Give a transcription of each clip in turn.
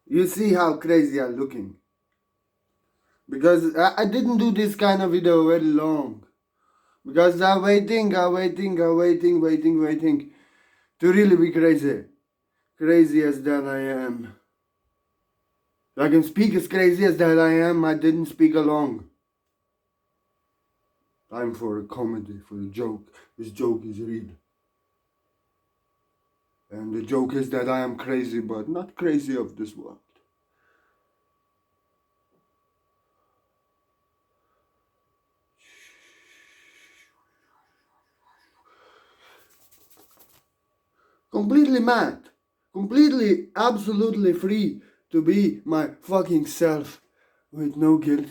You see how crazy I'm looking. Because I didn't do this kind of video very long. Because I'm waiting to really be crazy. Crazy as that I am. I can speak as crazy as that I am. I didn't speak along. Time for a comedy, for a joke. This joke is real. And the joke is that I am crazy, but not crazy of this world. Completely mad. Completely, absolutely free to be my fucking self. With no guilt,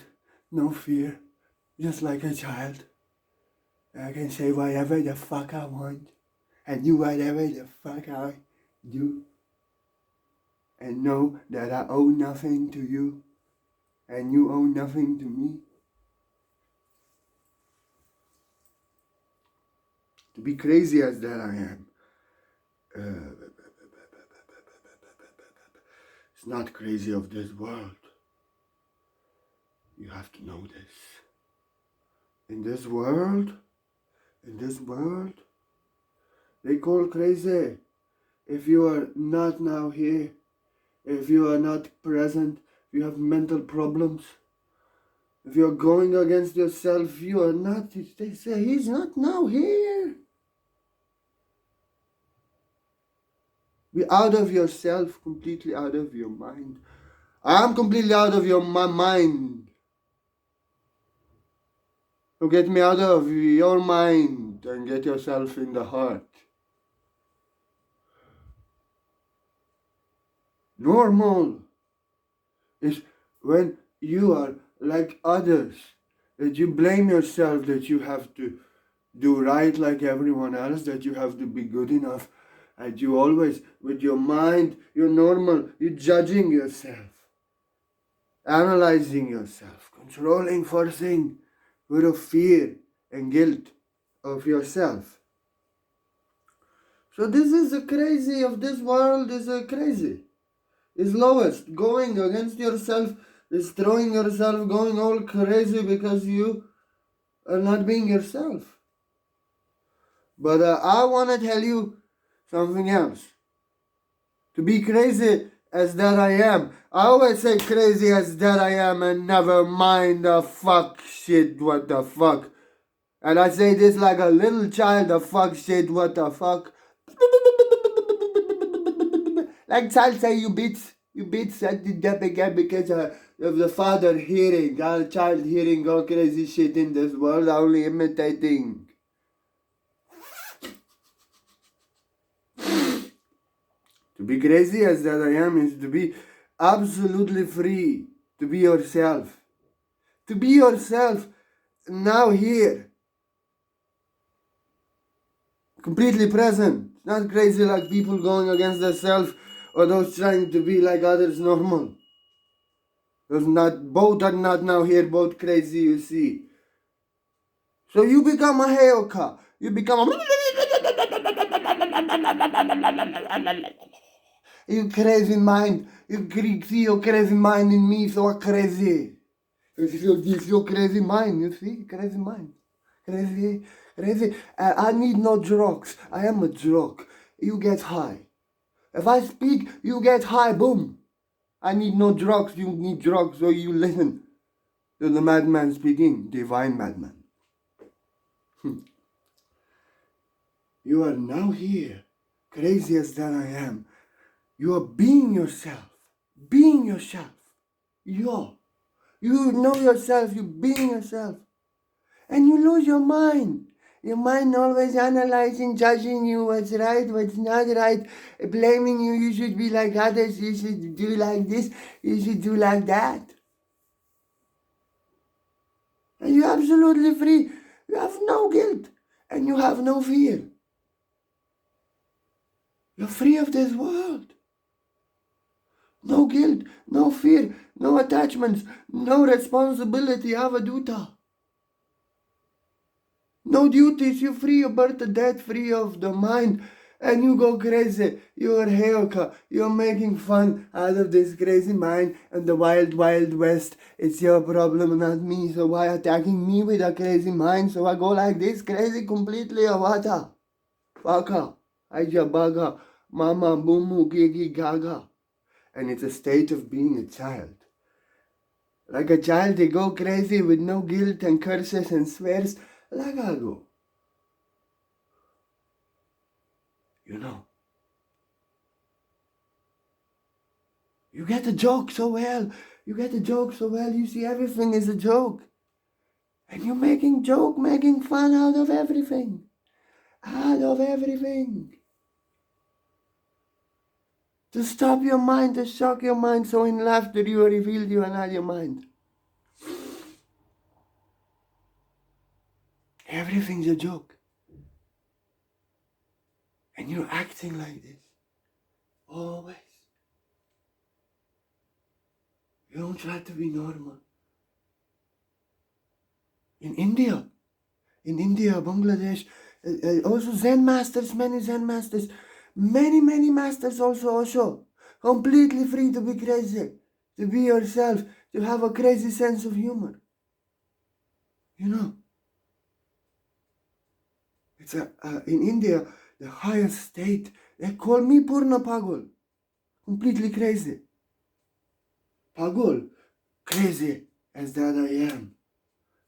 no fear. Just like a child. I can say whatever the fuck I want. And do whatever the fuck I do. And know that I owe nothing to you. And you owe nothing to me. To be crazy as that I am. It's not crazy of this world. You have to know this. In this world, they call crazy if you are not now here, if you are not present, if you have mental problems, if you are going against yourself, you are not, they say, he's not now here. Be out of yourself, completely out of your mind. I am completely out of my mind. So get me out of your mind and get yourself in the heart. Normal is when you are like others, that you blame yourself, that you have to do right like everyone else, that you have to be good enough, and you always, with your mind, you're normal, you're judging yourself, analyzing yourself, controlling, forcing, out of fear and guilt of yourself. So this is the crazy of this world, is a crazy. Is lowest, going against yourself, destroying yourself, going all crazy because you are not being yourself. But I want to tell you something else. To be crazy as that I am. I always say crazy as that I am and never mind the fuck shit, what the fuck. And I say this like a little child, the fuck shit, what the fuck. Like child say, you bitch, set it up again because of the father hearing, all child hearing all crazy shit in this world, only imitating. To be crazy as that I am is to be absolutely free, to be yourself. To be yourself now here. Completely present. Not crazy like people going against themselves or those trying to be like others normal. Both are not now here, both crazy, you see. So you become a Heyoka. You become a... You crazy mind. You see your crazy mind in me, so crazy. You see your crazy mind, you see? Crazy mind. Crazy. I need no drugs. I am a drug. You get high. If I speak, you get high. Boom. I need no drugs. You need drugs, so you listen to the madman speaking. Divine madman. You are now here. Crazy as that I am. You are being yourself. Being yourself. You know yourself. You're being yourself. And you lose your mind. Your mind always analyzing, judging you, what's right, what's not right, blaming you. You should be like others. You should do like this. You should do like that. And you're absolutely free. You have no guilt. And you have no fear. You're free of this world. No guilt, no fear, no attachments, no responsibility, avaduta. No duties, you're free of birth and death, free of the mind, And you go crazy. You're Heyoka. You're making fun out of this crazy mind and the wild, wild west. It's your problem, not me. So why attacking me with a crazy mind? So I go like this, crazy completely, avata. Baka. Aja baga. Mama, mumu, gigi, gaga. And it's a state of being a child. Like a child, they go crazy with no guilt and curses and swears. Like I go. You know. You get the joke so well. You get the joke so well. You see everything is a joke. And you're making fun out of everything. Out of everything. To stop your mind, to shock your mind, so in laughter you reveal you are not your mind. Everything's a joke. And you're acting like this. Always. You don't try to be normal. In India, Bangladesh, also Zen masters, many Zen masters, many masters also, completely free to be crazy, to be yourself, to have a crazy sense of humor. You know, it's in India, the highest state, they call me Purna Pagol, completely crazy. Pagol, crazy as that I am,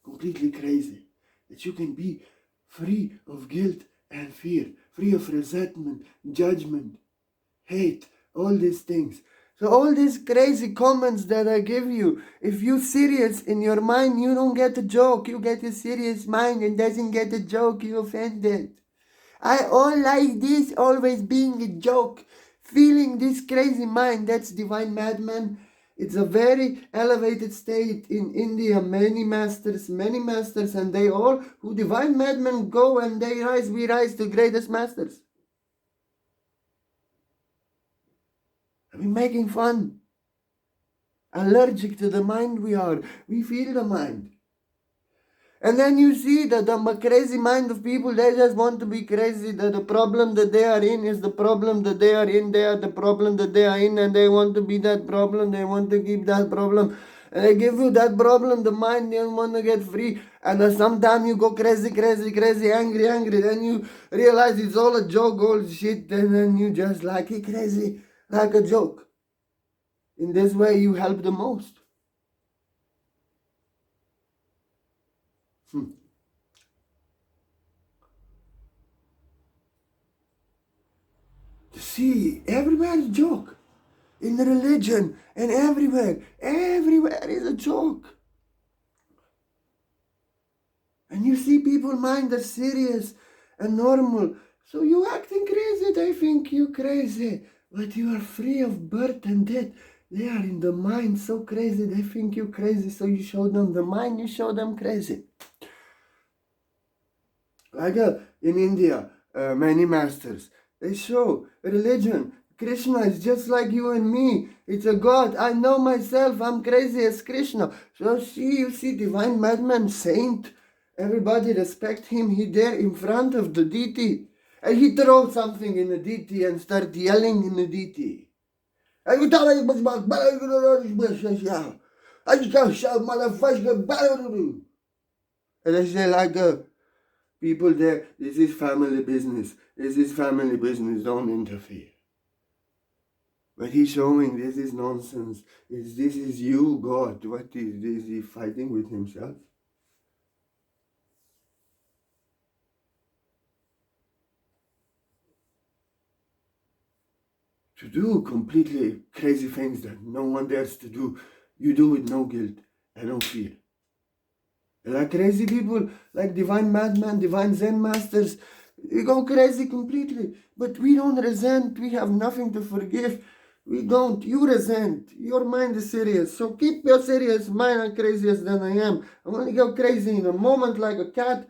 completely crazy, that you can be free of guilt and fear, free of resentment, judgment, hate, all these things. So all these crazy comments that I give you, if you're serious in your mind, you don't get a joke. You get a serious mind and doesn't get a joke, you offended. I all like this, always being a joke, feeling this crazy mind, that's divine madman. It's a very elevated state in India, many masters, and they all, who divine madmen go and they rise, we rise to greatest masters. We're making fun. Allergic to the mind we are. We feel the mind. And then you see that the crazy mind of people, they just want to be crazy, that the problem that they are in is the problem that they are in, they are the problem that they are in, and they want to be that problem, they want to keep that problem. And they give you that problem, the mind, they want to get free. And then sometimes you go crazy, angry, then you realize it's all a joke, all shit, and then you just like it crazy, like a joke. In this way you help the most. See, everywhere is a joke. In the religion and everywhere is a joke. And you see people mind are serious and normal. So you acting crazy, they think you crazy. But you are free of birth and death. They are in the mind so crazy, they think you crazy. So you show them the mind, you show them crazy. Like in India, many masters, they show religion. Krishna is just like you and me. It's a God. I know myself. I'm crazy as Krishna. So you see divine madman, saint. Everybody respect him. He there in front of the deity. And he throws something in the deity and start yelling in the deity. And I say like people there, this is family business. This is family business. Don't interfere. But he's showing this is nonsense. This is you, God. What is this? He fighting with himself? To do completely crazy things that no one dares to do, you do with no guilt and no fear. Like crazy people, like divine madman, divine Zen masters, they go crazy completely. But we don't resent. We have nothing to forgive. We don't. You resent. Your mind is serious. So keep your serious mind. I'm crazier than I am. I want to go crazy in a moment like a cat,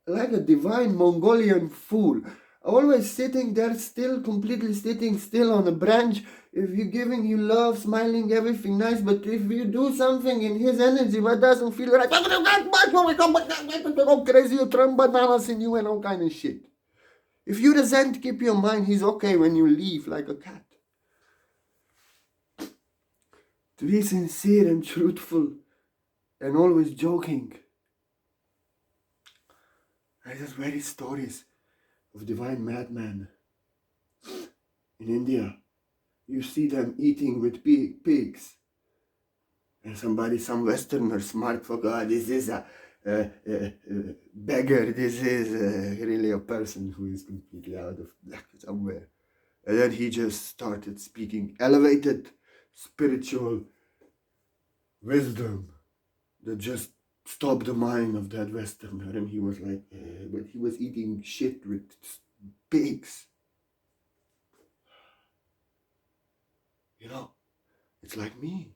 like a divine Mongolian fool. Always sitting there still, completely sitting still on a branch. If you're giving you love, smiling, everything nice, but if you do something in his energy what doesn't feel right, go crazy, you throw bananas in you and all kind of shit. If you resent, keep your mind. He's okay when you leave like a cat. To be sincere and truthful and always joking. I just read stories of divine madmen in India. You see them eating with pigs. And some Westerner smart forgot, this is a beggar, this is really a person who is completely out of somewhere. And then he just started speaking elevated spiritual wisdom that just stopped the mind of that Westerner. And he was like, but he was eating shit with pigs. You know, it's like me.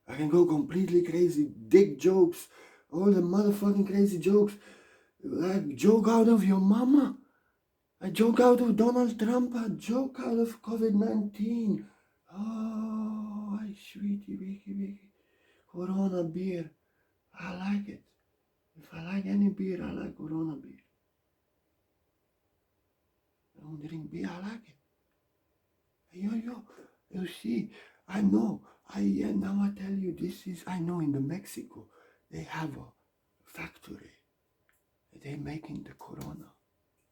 I can go completely crazy, dick jokes, all the motherfucking crazy jokes. Like, joke out of your mama. I joke out of Donald Trump. I joke out of COVID-19. Oh, sweetie, wiki. Corona beer. I like it. If I like any beer, I like Corona beer. I don't drink beer, I like it. You see, I know. Now I tell you, I know in the Mexico, they have a factory. They making the Corona.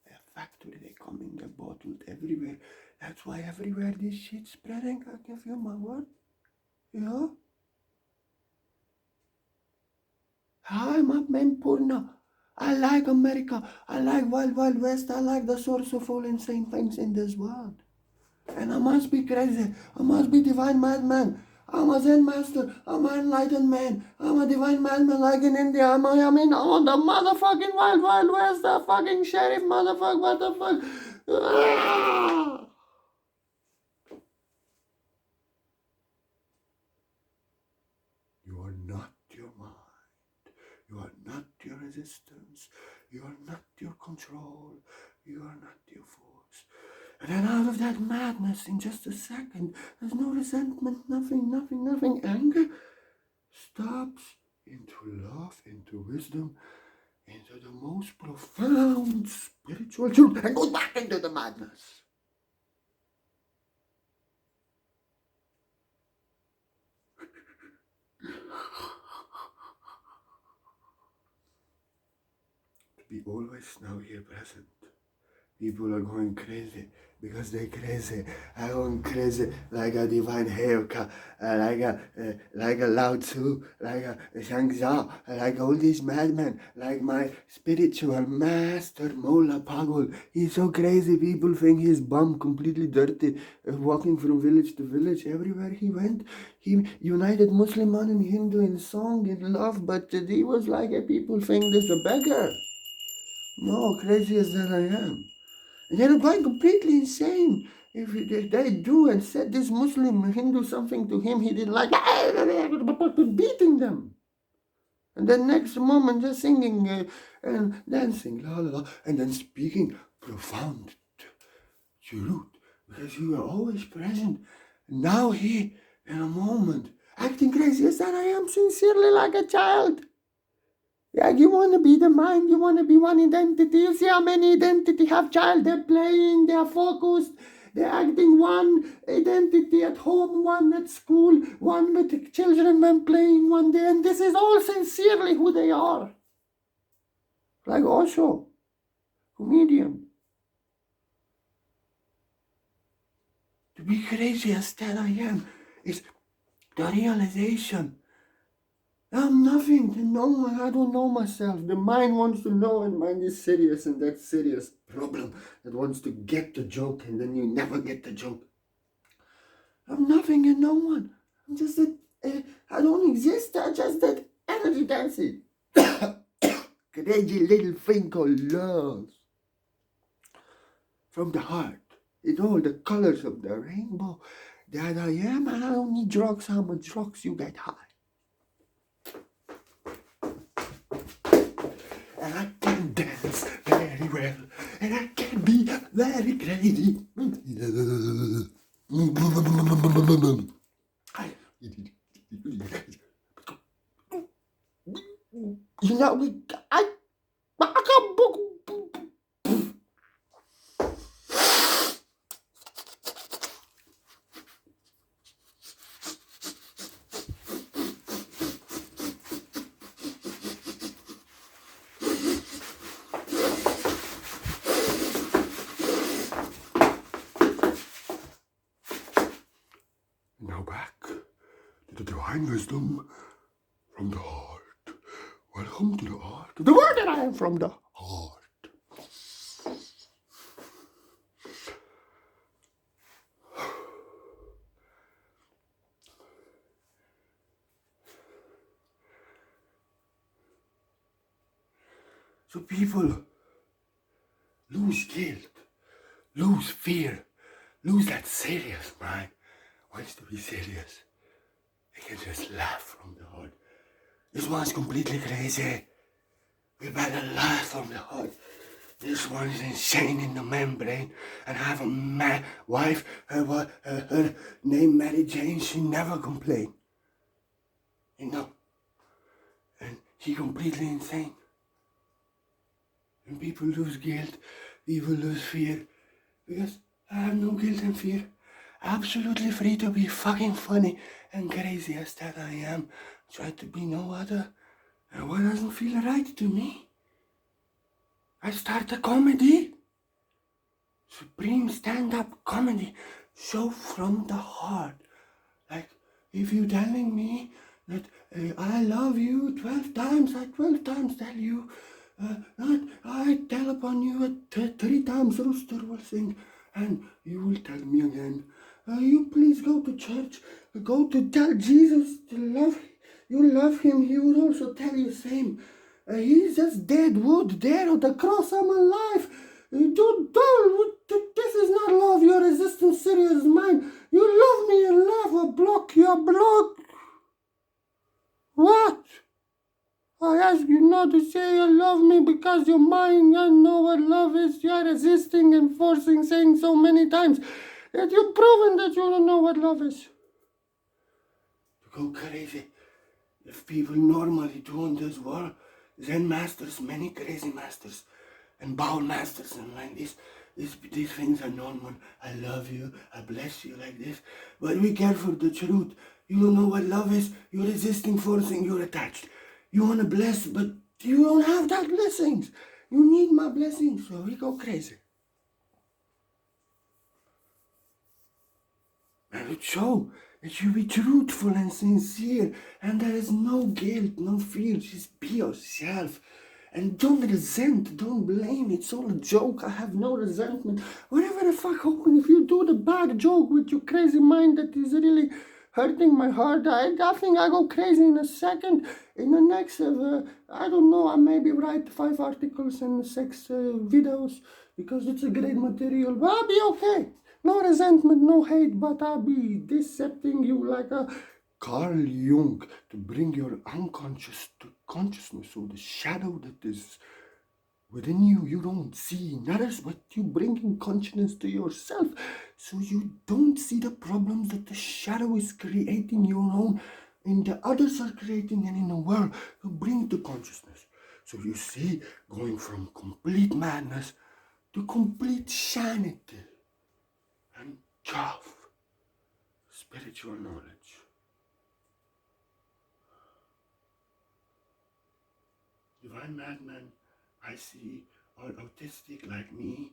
A factory, they coming, they bottled everywhere. That's why everywhere this shit spreading, I give you my word. Yeah? I'm a man Purna. I like America. I like Wild Wild West. I like the source of all insane things in this world. And I must be crazy. I must be divine madman. I'm a Zen master. I'm an enlightened man. I'm a divine madman like in India. I'm on the motherfucking Wild Wild West. The fucking sheriff motherfucker. What the fuck? Ah! You are not your mind. You are not your resistance. You are not your control. You are not your force. And then out of that madness, in just a second, there's no resentment, nothing. Anger stops into love, into wisdom, into the most profound spiritual truth, and goes back into the madness. To be always now here present. People are going crazy because they're crazy. I'm going crazy like a divine haircut, like a Lao Tzu, like a Shangzhou, like all these madmen, like my spiritual master Mola Pagul. He's so crazy. People think he's bum, completely dirty, walking from village to village. Everywhere he went, he united Muslim and Hindu in song, in love. But he was like, people think this is a beggar. No, crazier than I am. And they're going completely insane. If they do and said this Muslim Hindu something to him he didn't like, beating them. And then next moment just singing and dancing, la la la, and then speaking profound truth. Because you are always present. Now he, in a moment, acting crazy as that I am sincerely like a child. Yeah, you want to be the mind, you want to be one identity. You see how many identity have child, they're playing, they're focused, they're acting one identity at home, one at school, one with the children when playing one day, and this is all sincerely who they are. Like Osho, comedian. To be crazy as that I am is the realization I'm nothing to no one. I don't know myself. The mind wants to know, and mind is serious, and that serious problem that wants to get the joke, and then you never get the joke. I'm nothing and no one. I'm just I don't exist. I'm just that energy dancing. Crazy little thing called love. From the heart. In all the colors of the rainbow. That I am, and I don't need drugs. How much drugs you get high? And I can dance very well, and I can be very crazy. You know, divine wisdom from the heart. Welcome to the heart. The word that I am from the heart. So people lose guilt, lose fear, lose that serious mind. Wants to be serious. They can just laugh from the heart. This one's completely crazy. We better laugh from the heart. This one's insane in the membrane. And I have a wife, her name Mary Jane, she never complained. You know? And she completely insane. And people lose guilt, people lose fear. Because I have no guilt and fear. Absolutely free to be fucking funny and crazy as that I am. Try to be no other. And what doesn't feel right to me? I start a comedy. Supreme stand-up comedy. Show from the heart. Like, if you're telling me that I love you 12 times, I 12 times tell you. I tell upon you 3 times rooster will sing. And you will tell me again. You please go to church. Go to tell Jesus to love. You love him. He will also tell you the same. He's just dead wood there on the cross. I'm alive. This is not love. Your resistance serious mind. You love me and love a block. Your block. What? I ask you not to say you love me because your mind doesn't know what love is. You are resisting and forcing, saying so many times that you've proven that you don't know what love is. To go crazy. If people normally do in this world, Zen masters, many crazy masters, and Baal masters, and like this, these things are normal. I love you, I bless you like this. But be careful, the truth. You don't know what love is. You're resisting, forcing, you're attached. You want to bless, but you don't have that blessings. You need my blessings, so we go crazy. And it show that you be truthful and sincere, and there is no guilt, no fear. Just be yourself. And don't resent, don't blame. It's all a joke. I have no resentment. Whatever the fuck happens, if you do the bad joke with your crazy mind that is really hurting my heart, I think I go crazy in a second. In the next, I don't know, I maybe write 5 articles and 6 videos because it's a great material. But I'll be okay. No resentment, no hate, but I'll be decepting you like a Carl Jung to bring your unconscious to consciousness, so the shadow that is within you, you don't see in others, but you bring in consciousness to yourself, so you don't see the problems that the shadow is creating your own, and the others are creating, and in the world, you bring to consciousness. So you see, going from complete madness to complete sanity and chaff, spiritual knowledge. Divine madman, I see, are autistic like me,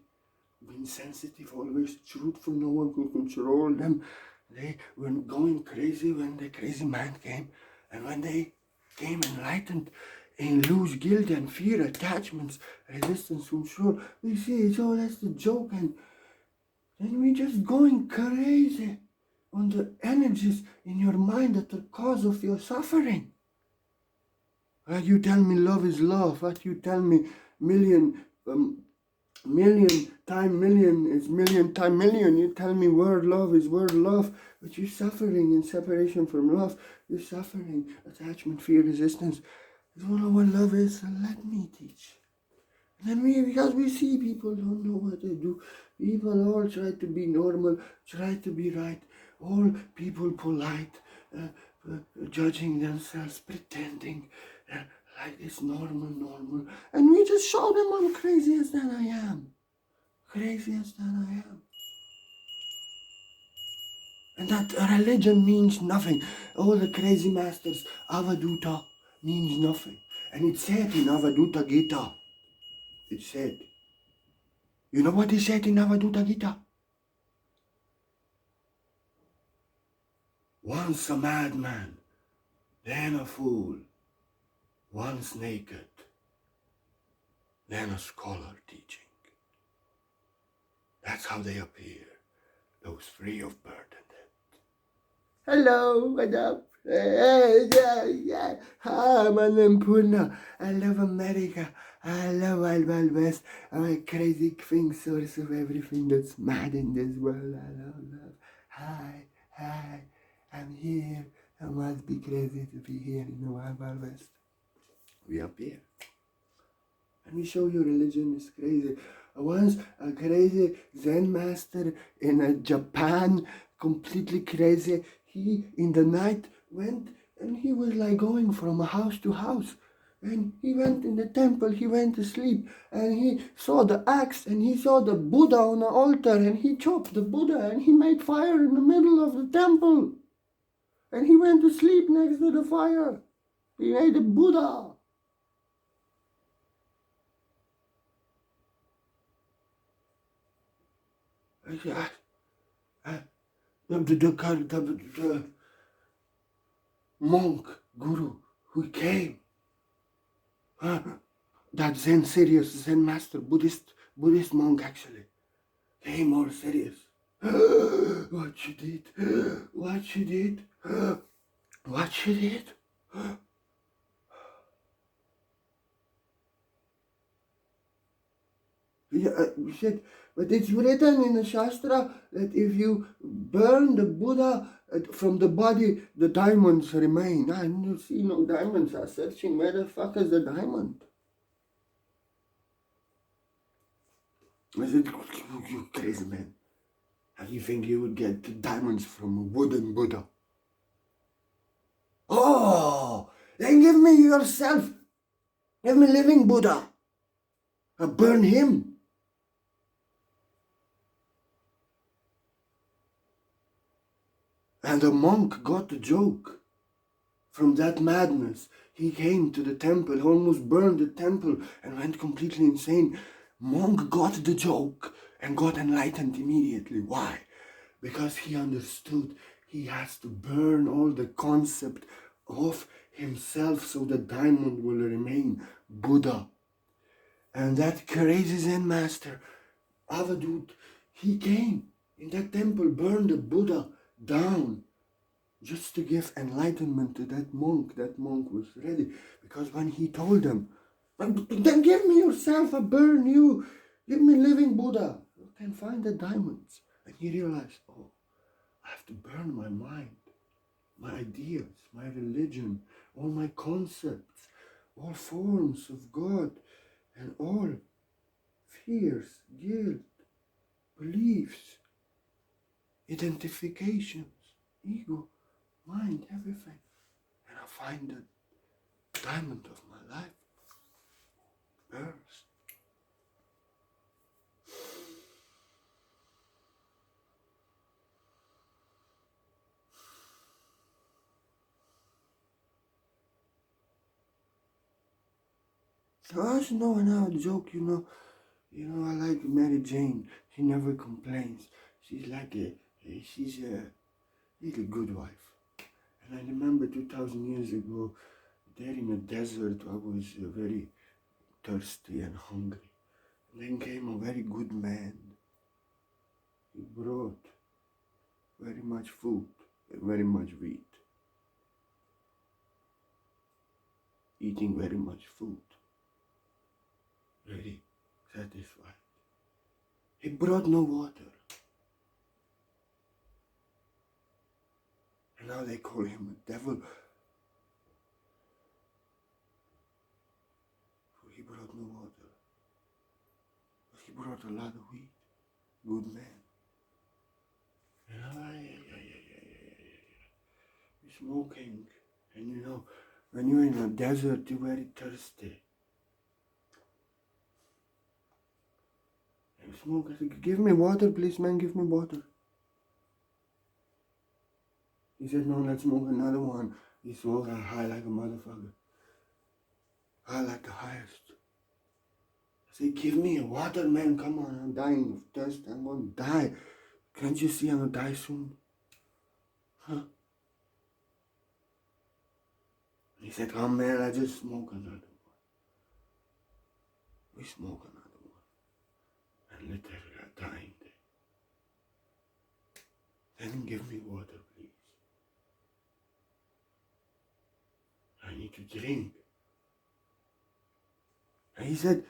being sensitive, always truthful, no one can control them. They were going crazy when the crazy man came, and when they came enlightened and lose guilt and fear, attachments, resistance, control, we see, so that's the joke, and then we just going crazy on the energies in your mind that are cause of your suffering. Like you tell me love is love, like you tell me million time million is million time million. You tell me word love is word love, but you're suffering in separation from love. You're suffering attachment, fear, resistance. You don't know what love is, so let me teach. Let me, because we see people don't know what they do. People all try to be normal, try to be right. All people polite, judging themselves, pretending like it's normal. And we just show them I'm crazy as that I am. Crazy as that I am. And that religion means nothing. All the crazy masters, Avaduta means nothing. And it's said in Avaduta Gita. It's said. You know what he said in Avaduta Gita? Once a madman, then a fool, once naked, then a scholar teaching. That's how they appear, those free of burden. Hello, what up? Hey, yeah. Hi, my name Puna. I love America. I love Wild Wild West. I'm a crazy thing, source of everything that's mad in this world. I love. Hi, I'm here. I must be crazy to be here in the Wild Wild West. We appear. Let me show you religion is crazy. Once a crazy Zen master in Japan, completely crazy, he in the night went and he was like going from house to house. And he went in the temple, he went to sleep, and he saw the axe, and he saw the Buddha on the altar, and he chopped the Buddha, and he made fire in the middle of the temple. And he went to sleep next to the fire. He made a Buddha. The monk, guru, who came, that serious Zen master, Buddhist monk actually, came more serious. What she did. Yeah, shit. But it's written in the Shastra that if you burn the Buddha from the body, the diamonds remain. I don't see no diamonds. I'm searching where the fuck is the diamond? I said, you crazy man. How do you think you would get the diamonds from a wooden Buddha? Oh, then give me yourself. Give me living Buddha. I burn him. And the monk got the joke. From that madness, he came to the temple, almost burned the temple, and went completely insane. Monk got the joke and got enlightened immediately. Why? Because he understood he has to burn all the concept of himself so the diamond will remain Buddha. And that crazy Zen master, Avadut, he came in that temple, burned the Buddha down just to give enlightenment to that monk. That monk was ready, because when he told them, then give me yourself, I burn you, give me living Buddha, you can find the diamonds. And he realized, oh, I have to burn my mind, my ideas, my religion, all my concepts, all forms of God, and all fears, guilt, beliefs, identifications, ego, mind, everything. And I find the diamond of my life, pearls. So I also know now a joke, I like Mary Jane. She never complains. She's like she's a really good wife. And I remember 2,000 years ago, there in the desert, I was very thirsty and hungry. And then came a very good man. He brought very much food and very much wheat. Eating very much food. Very satisfied. He brought no water. And now they call him a devil. For he brought no water. But he brought a lot of wheat. Good man. You're smoking. And when you're in a desert, you're very thirsty. And you smoke. I said, give me water, please, man, give me water. He said, no, let's smoke another one. He smoked high like a motherfucker. High like the highest. I said, give me a water, man, come on, I'm dying of thirst, I'm gonna die. Can't you see I'm gonna die soon? Huh? He said, come man, I just smoke another one. We smoke another one. And literally I dying there. Then give me water, please. I need to drink. And he said,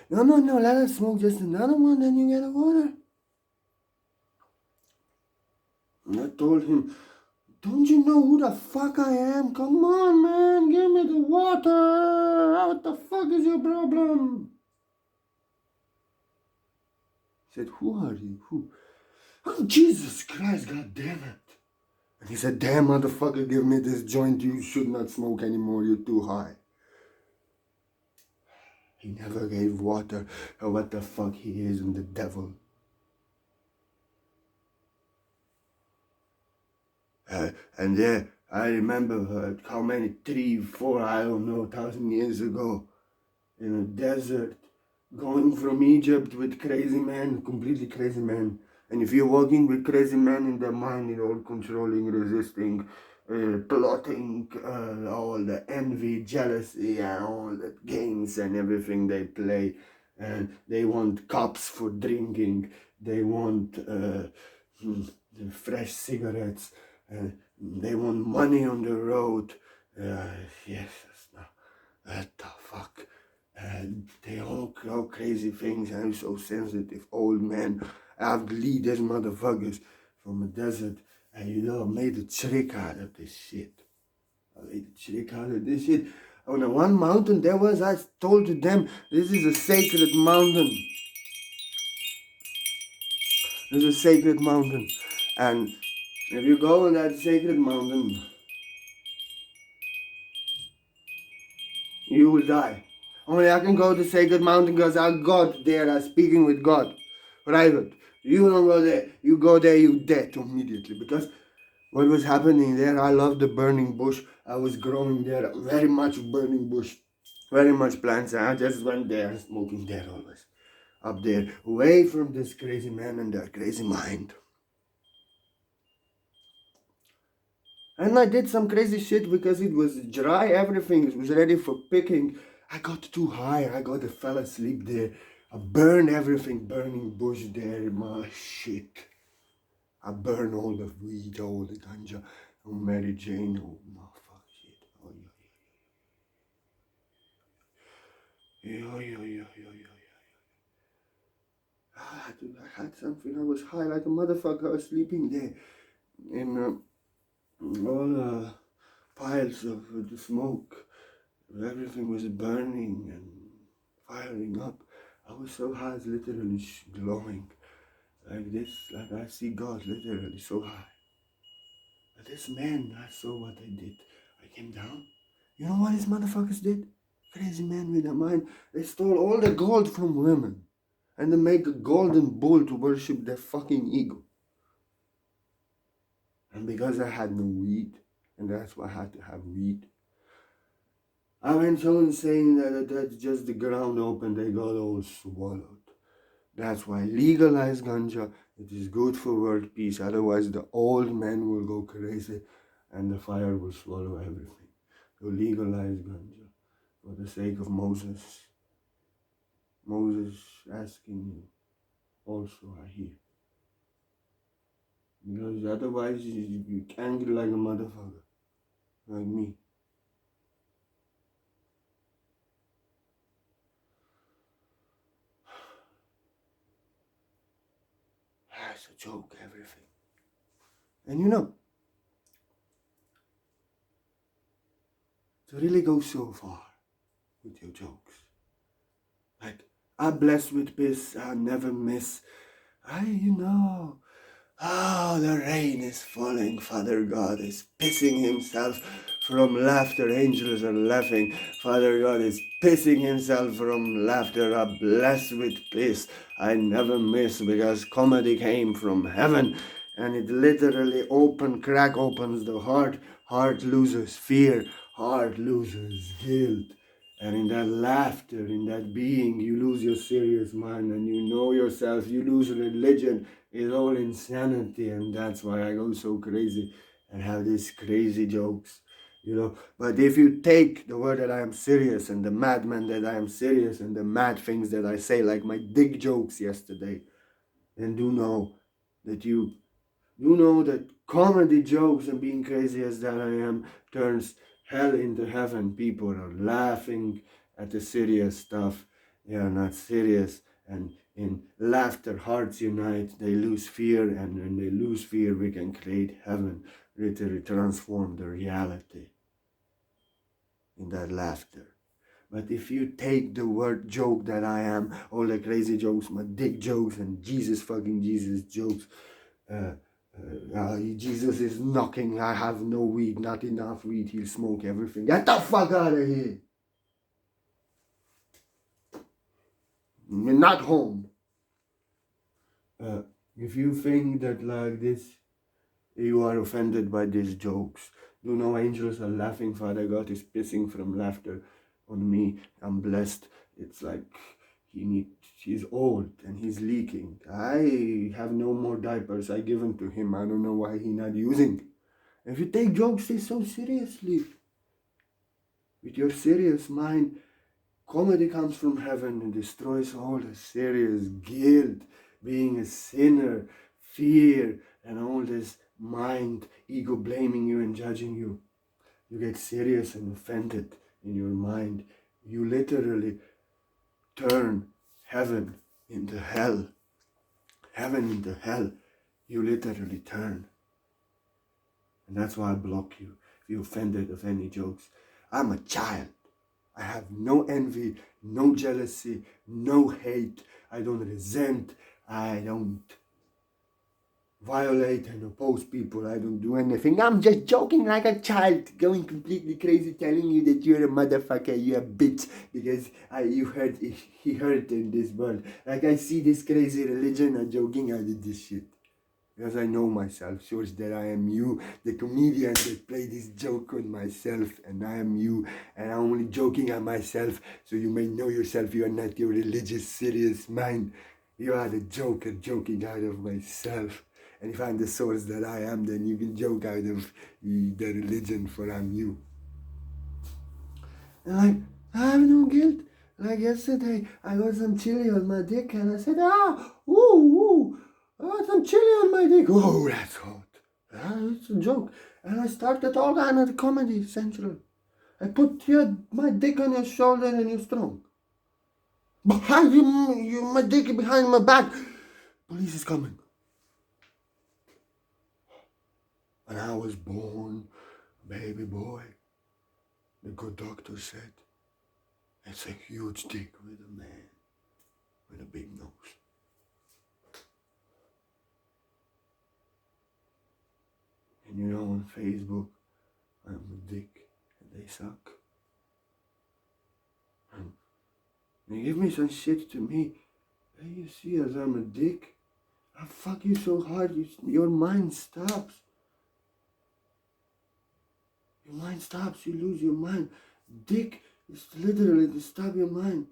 no, let us smoke just another one, then you get a water. And I told him, don't you know who the fuck I am? Come on, man, give me the water. What the fuck is your problem? He said, who are you? Who? I'm Jesus Christ, God damn it. And he said, damn motherfucker, give me this joint. You should not smoke anymore. You're too high. He never gave water. Or what the fuck he is and the devil. And there, I remember how many, 3, 4, I don't know, 1,000 years ago, in a desert, going from Egypt with crazy men, completely crazy men. And if you're walking with crazy men in their mind, you know, controlling, resisting, plotting, all the envy, jealousy, and all the games and everything they play. And they want cups for drinking. They want fresh cigarettes. They want money on the road. Yes, what the fuck? They all crazy things. I'm so sensitive. Old men. I've leaders, motherfuckers from a desert. And you know, I made a trick out of this shit. On the one mountain there was, I told to them, this is a sacred mountain. This is a sacred mountain. And if you go on that sacred mountain, you will die. Only I can go to sacred mountain because I got there. I'm speaking with God. Private. You don't go there. You go there, you dead immediately. Because what was happening there, I love the burning bush. I was growing there, very much burning bush. Very much plants. And I just went there, smoking there always. Up there, away from this crazy man and their crazy mind. And I did some crazy shit because it was dry, everything. It was ready for picking. I got too high. I fell asleep there. I burned everything, burning bush there, my shit. I burned all the weed, all the ganja, oh Mary Jane, oh my fuck shit. Oh yeah. I had something. I was high like a motherfucker. I was sleeping there in all the piles of the smoke. Everything was burning and firing up. I was so high, I was literally glowing. Like this, like I see God literally so high. But this man, I saw what I did. I came down. You know what these motherfuckers did? Crazy man with a mind. They stole all the gold from women. And they make a golden bull to worship their fucking ego. And because I had no weed, and that's why I had to have weed, I went on saying that that's just the ground open, they got all swallowed. That's why legalize ganja. It is good for world peace. Otherwise, the old men will go crazy and the fire will swallow everything. So legalize ganja for the sake of Moses. Moses asking you also are here. Because otherwise, you angry like a motherfucker. Like me. It's a joke, everything. And you know, to really go so far with your jokes. Like, I'm blessed with peace, I never miss. The rain is falling, Father God is pissing himself from laughter, angels are laughing, Father God is pissing himself from laughter, I'm blessed with peace, I never miss, because comedy came from heaven, and it literally crack opens the heart loses fear, heart loses guilt. And in that laughter, in that being, you lose your serious mind and you know yourself, you lose religion. It's all insanity, and that's why I go so crazy and have these crazy jokes. But if you take the word that I am serious and the madman that I am serious and the mad things that I say, like my dick jokes yesterday, then do know that comedy jokes and being crazy as that I am turns hell into heaven. People are laughing at the serious stuff. They are not serious. And in laughter, hearts unite. They lose fear. And when they lose fear, we can create heaven. Literally transform the reality in that laughter. But if you take the word joke that I am, all the crazy jokes, my dick jokes and Jesus jokes, Jesus is knocking, I have no weed, not enough weed, he'll smoke everything. Get the fuck out of here. You're not home. If you think that like this, you are offended by these jokes. Do know angels are laughing, Father God is pissing from laughter on me. I'm blessed. It's like he's old and he's leaking. I have no more diapers. I give them to him. I don't know why he's not using. If you take jokes so seriously, with your serious mind, comedy comes from heaven and destroys all the serious guilt, being a sinner, fear, and all this mind, ego blaming you and judging you. You get serious and offended in your mind. You literally turn heaven into hell. Heaven into hell. You literally turn. And that's why I block you. If you're offended of any jokes. I'm a child. I have no envy, no jealousy, no hate. I don't resent. I don't violate and oppose people. I don't do anything. I'm just joking like a child, going completely crazy, telling you that you're a motherfucker, you're a bitch, because he heard in this world. Like I see this crazy religion, I'm joking out of this shit. Because I know myself, shows that I am you, the comedian that play this joke on myself, and I am you, and I'm only joking at myself, so you may know yourself, you are not your religious, serious mind. You are the joker joking out of myself. And if I'm the source that I am, then you can joke out of the religion, for I'm you. And I have no guilt. Like yesterday, I got some chili on my dick, and I said, ooh. Oh, some chili on my dick. Oh, that's hot. It's a joke. And I started all kind of comedy central. I put my dick on your shoulder and you're strong. Behind you, my dick behind my back. Police is coming. When I was born, baby boy, the good doctor said, it's a huge dick with a man with a big nose. And on Facebook, I'm a dick and they suck. And they give me some shit to me. Hey, you see as I'm a dick? I fuck you so hard, your mind stops. Your mind stops, you lose your mind. Dick is literally to stop your mind,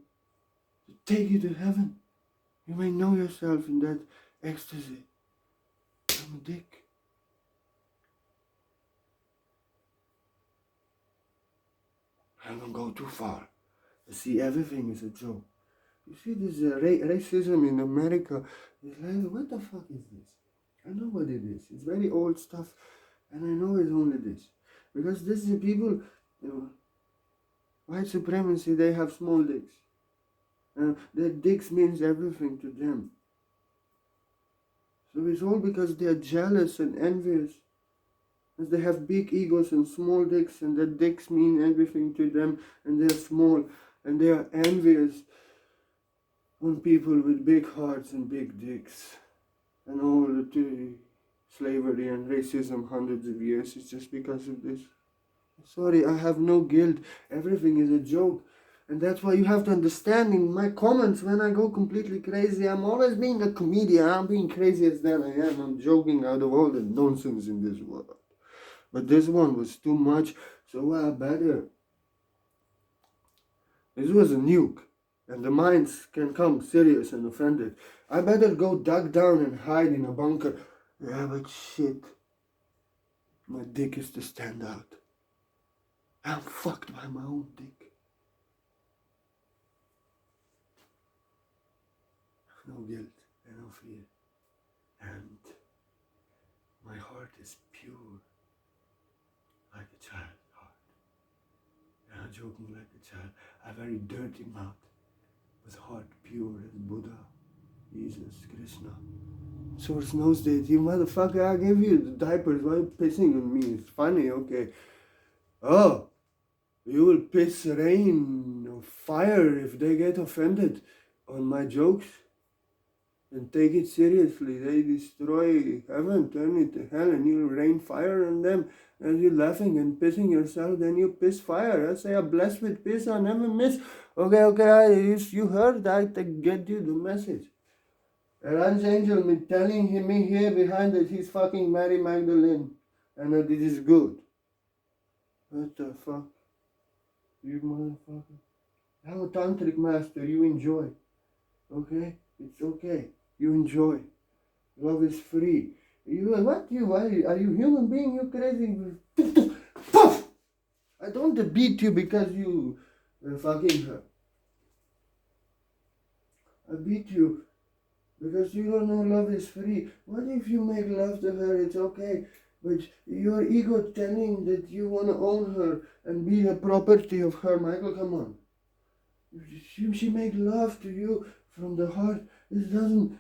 to take you to heaven. You may know yourself in that ecstasy. I'm a dick. I don't go too far. You see, everything is a joke. You see this racism in America. It's like, what the fuck is this? I know what it is. It's very old stuff. And I know it's only this. Because this is people, white supremacy, they have small dicks. Their dicks means everything to them. So it's all because they are jealous and envious. As they have big egos and small dicks, and their dicks mean everything to them, and they're small, and they are envious on people with big hearts and big dicks. And all the slavery and racism hundreds of years is just because of this. Sorry, I have no guilt. Everything is a joke. And that's why you have to understand in my comments when I go completely crazy, I'm always being a comedian. I'm being crazy as that I am. I'm joking out of all the nonsense in this world. But this one was too much, so I better. This was a nuke, and the minds can come serious and offended. I better go duck down and hide in a bunker. Yeah, but shit. My dick is to stand out. I'm fucked by my own dick. No guilt and no fear. And my heart is pure, like a child's heart. And I'm joking like a child. A very dirty mouth, with heart pure as Buddha, Jesus, Krishna. Source knows that. You motherfucker, I gave you the diapers. Why are you pissing on me? It's funny, okay. Oh, you will piss rain or fire if they get offended on my jokes. And take it seriously. They destroy heaven, turn it to hell, and you rain fire on them. And you're laughing and pissing yourself, then you piss fire. I say, I'm blessed with piss, I never miss. Okay, you heard that, I get you the message. Archangel me telling me here behind that he's fucking Mary Magdalene, and that it is good. What the fuck? You motherfucker. I'm a tantric master, you enjoy. Okay? It's okay. You enjoy. Love is free. Why are you human being? You crazy? Poof! I don't beat you because you fucking her. I beat you because you don't know love is free. What if you make love to her? It's okay. But your ego telling that you want to own her and be the property of her. Michael, come on. She make love to you from the heart. This doesn't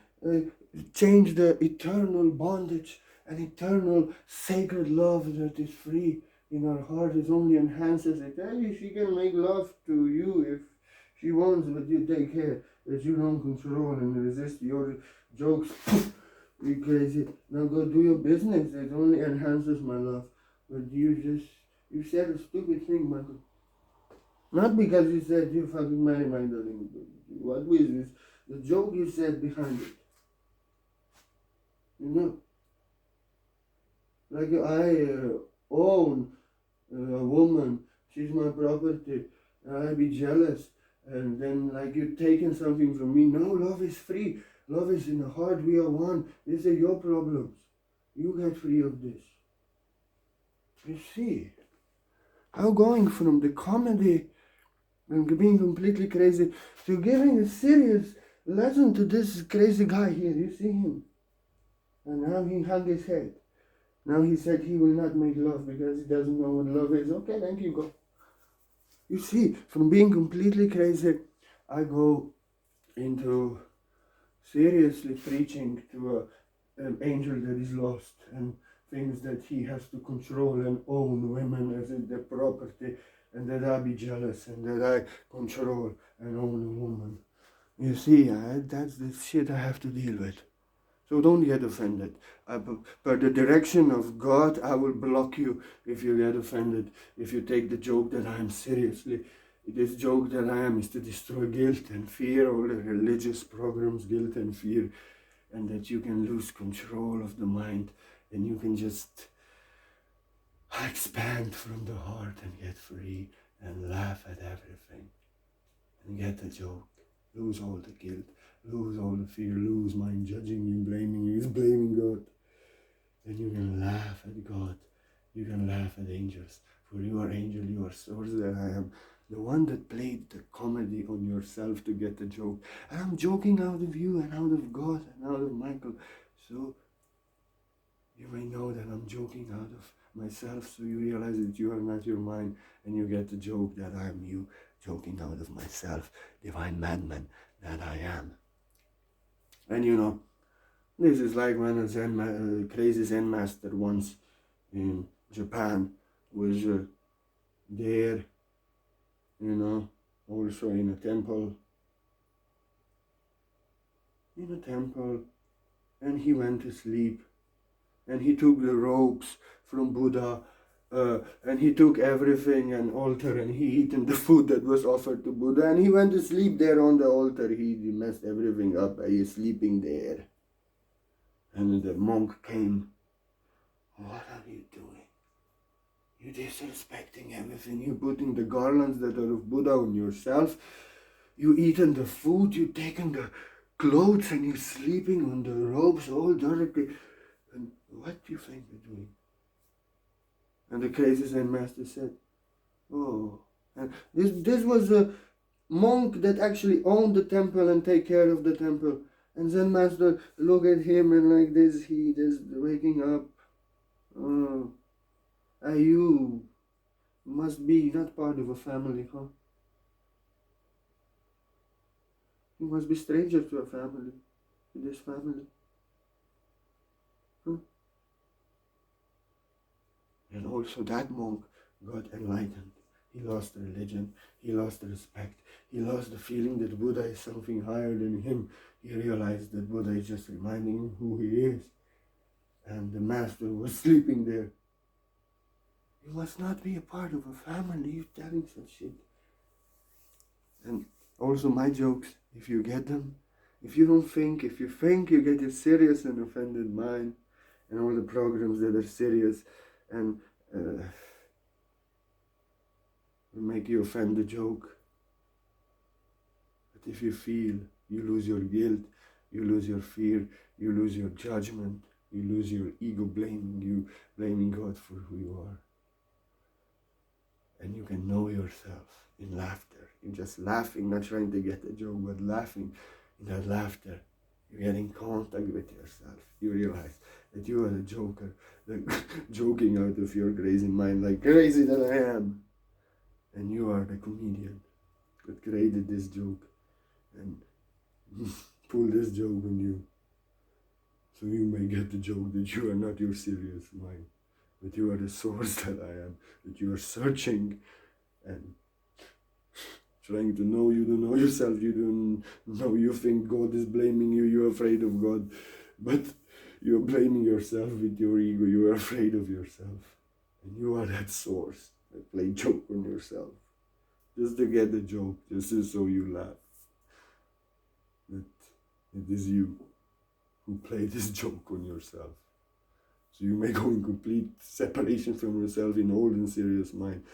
change the eternal bondage and eternal sacred love that is free in our heart. It only enhances it. Hey, she can make love to you if she wants, but you take care that you don't control and resist your jokes. You crazy. Now go do your business. It only enhances my love. But you said a stupid thing, Michael. Not because you said you fucking marry my darling. What was this? The joke you said behind it. You know? Like I own a woman. She's my property. And I be jealous. And then like you're taking something from me. No, love is free. Love is in the heart. We are one. These are your problems. You get free of this. You see? How going from the comedy and being completely crazy to giving a serious lesson to this crazy guy here. You see him? And now he hung his head. Now he said he will not make love because he doesn't know what love is. Okay, thank you, go. You see, from being completely crazy, I go into seriously preaching to an angel that is lost and things that he has to control and own women as their property, and that I be jealous and that I control and own a woman. You see, that's the shit I have to deal with. So don't get offended. Per the direction of God, I will block you if you get offended. If you take the joke that I am seriously. This joke that I am is to destroy guilt and fear, all the religious programs, guilt and fear, and that you can lose control of the mind and you can just expand from the heart and get free and laugh at everything and get the joke. Lose all the guilt, lose all the fear, lose mind judging you, blaming you, blaming God. Then you can laugh at God. You can laugh at angels. For you are angel, you are source that I am. The one that played the comedy on yourself to get the joke. And I'm joking out of you and out of God and out of Michael. So you may know that I'm joking out of myself, so you realize that you are not your mind and you get the joke that I am you, joking out of myself, divine madman that I am. And you know, this is like when a crazy Zen master once in Japan was there, you know, also in a temple, and he went to sleep, and he took the robes from Buddha, and he took everything, an altar, and he eaten the food that was offered to Buddha, and he went to sleep there on the altar. He messed everything up by sleeping there. And the monk came. What are you doing? You're disrespecting everything. You're putting the garlands that are of Buddha on yourself. You eaten the food. You taken the clothes and you're sleeping on the robes all dirty. And what do you think you're doing? And the crazy Zen master said, Oh, and this was a monk that actually owned the temple and take care of the temple. And Zen master look at him and like this, he just waking up. Oh, you must be not part of a family, huh? You must be stranger to a family, to this family, huh? And also that monk got enlightened. He lost religion, he lost respect, he lost the feeling that Buddha is something higher than him. He realized that Buddha is just reminding him who he is. And the master was sleeping there. You must not be a part of a family, you telling such shit. And also my jokes, if you get them, if you think you get a serious and offended mind, and all the programs that are serious and will make you offend the joke. But if you feel, you lose your guilt, you lose your fear, you lose your judgment, you lose your ego blaming God for who you are. And you can know yourself in laughter. You're just laughing, not trying to get a joke, but laughing. In that laughter, you get in contact with yourself. You realize that you are a joker, like joking out of your crazy mind, like crazy that I am. And you are the comedian that created this joke and pulled this joke on you. So you may get the joke that you are not your serious mind, that you are the source that I am, that you are searching and trying to know you don't know yourself, you don't know, you think God is blaming you, you're afraid of God, but you're blaming yourself with your ego, you're afraid of yourself. And you are that source that play joke on yourself. Just to get the joke, just so you laugh. That it is you who play this joke on yourself. So you may go in complete separation from yourself in old and serious mind.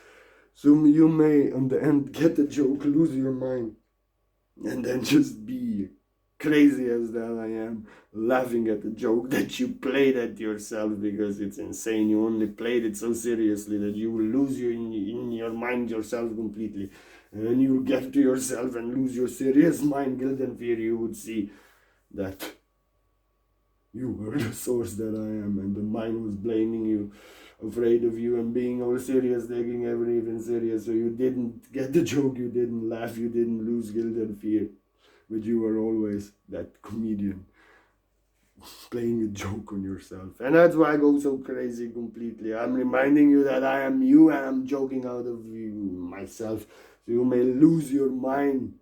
So you may, on the end, get the joke, lose your mind, and then just be crazy as the hell I am, laughing at the joke that you played at yourself because it's insane. You only played it so seriously that you will lose you in your mind yourself completely. And when you get to yourself and lose your serious mind, guilt and fear, you would see that you were the source that I am, and the mind was blaming you, afraid of you, and being all serious, taking everything serious. So you didn't get the joke, you didn't laugh, you didn't lose guilt and fear. But you were always that comedian playing a joke on yourself. And that's why I go so crazy completely. I'm reminding you that I am you and I'm joking out of you, myself. So you may lose your mind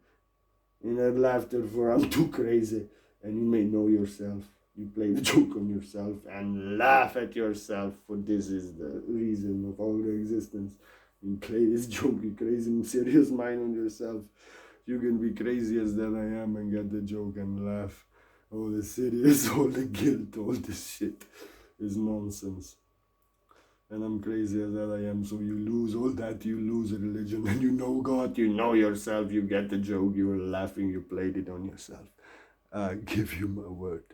in that laughter for I'm too crazy. And you may know yourself. You play the joke on yourself and laugh at yourself, for this is the reason of all the existence. You play this joke, you crazy serious mind on yourself. You can be crazy as that I am and get the joke and laugh. All the serious, all the guilt, all this shit is nonsense. And I'm crazy as that I am, so you lose all that, you lose religion, and you know God, you know yourself, you get the joke, you were laughing, you played it on yourself. I give you my word.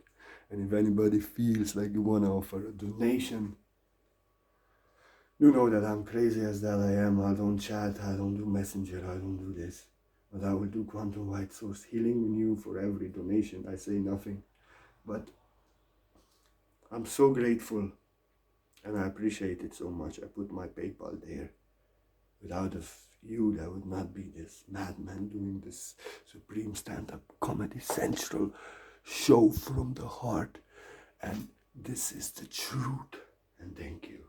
And if anybody feels like you want to offer a donation, you know that I'm crazy as that I am. I don't chat, I don't do messenger, I don't do this. But I will do quantum light source healing on you for every donation. I say nothing. But I'm so grateful and I appreciate it so much. I put my PayPal there. Without you, there would not be this madman doing this Supreme Stand-Up Comedy Central show from the heart. And this is the truth. And thank you.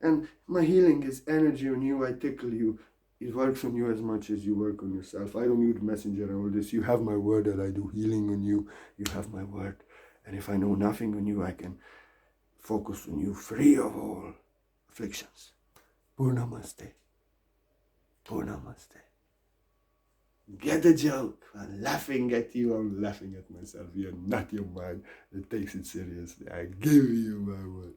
And my healing is energy on you. I tickle you. It works on you as much as you work on yourself. I don't use messenger and all this. You have my word that I do healing on you. You have my word. And if I know nothing on you, I can focus on you free of all afflictions. Purnamaste. Purnamaste. Get the joke. I'm laughing at you. I'm laughing at myself. You're not your mind that takes it seriously. I give you my word.